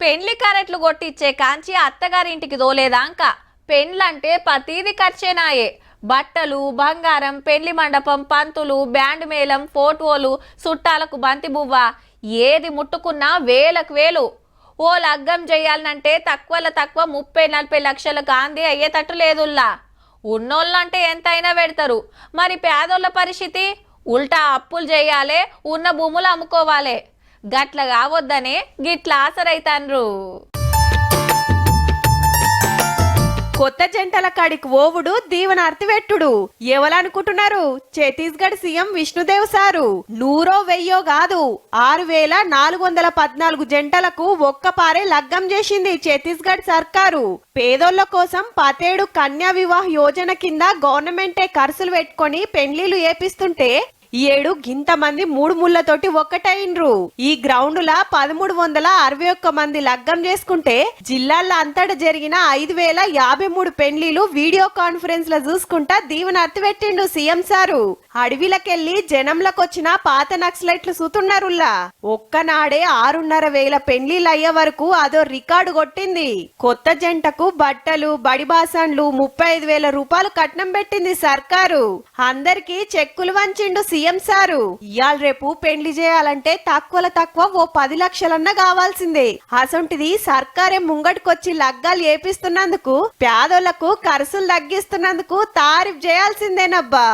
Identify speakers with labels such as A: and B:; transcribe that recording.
A: పెండ్లి కరెట్లు కొట్టిచ్చే కాంచి అత్తగారింటికి దోలేదాంక పెండ్లంటే ప్రతీది ఖర్చేనాయే. బట్టలు, బంగారం, పెళ్లి మండపం, పంతులు, బ్యాండ్ మేళం, ఫోటోలు, చుట్టాలకు బంతి బువ్వ, ఏది ముట్టుకున్నా వేలకు వేలు. ఓ లగ్గం చేయాలంటే తక్కువలో తక్కువ 30-40 లక్షల గాంధీ అయ్యేటట్టు లేదుల్లా. ఉన్నోళ్ళంటే ఎంతైనా పెడతారు, మరి పేదోళ్ళ పరిస్థితి? ఉల్టా అప్పులు చేయాలి, ఉన్న భూములు అమ్ముకోవాలి. గట్ల కావద్దనే గిట్ల ఆసరైతాన్రు.
B: కొత్త జంటల కాడికి ఓవుడు దీవనార్తి వెట్టుడు. ఎవలనుకుంటున్నారు? ఛత్తీస్గఢ్ సీఎం విష్ణుదేవ్ సారు 100-1000 కాదు 6414 జంటలకు ఒక్కపారే లగ్గం చేసింది ఛత్తీస్గఢ్ సర్కారు. పేదోళ్ల కోసం 17 కన్యా వివాహ యోజన కింద గవర్నమెంటే ఖర్చులు పెట్టుకొని పెండ్లీలు ఏపిస్తుంటే ఈ ఏడు గింత మంది 3 ముళ్లతోటి ఒక్కటైండ్రు. ఈ గ్రౌండ్ లా 1361 మంది లగ్గం చేసుకుంటే జిల్లాల అంతటా జరిగిన 5053 పెండ్లీలు వీడియో కాన్ఫరెన్స్ లో చూసుకుంటా దీవెనర్తి పెట్టిండు సీఎం సారు. అడవిలకెళ్లి జనంలకొచ్చిన పాత నక్సలైట్లు సూతున్నారుల్లా. ఒక్కనాడే 6,500 పెండ్లీలు అయ్యే వరకు అదో రికార్డు కొట్టింది. కొత్త జంటకు బట్టలు, బడి బాసన్లు 35,000 రూపాయలు కట్నం పెట్టింది సర్కారు. అందరికి చెక్కులు వంచిండు సీఎం సారు. ఇయాల రేపు పెండ్లి చేయాలంటే తక్కువలో తక్కువ ఓ 10 లక్షలన్నా కావాల్సిందే. అసొంటిది సర్కారే ముంగటికొచ్చి లగ్గాలు ఏపిస్తున్నందుకు, పేదోళ్లకు ఖర్చులు తగ్గిస్తున్నందుకు తారీఫ్ చేయాల్సిందేనబ్బా.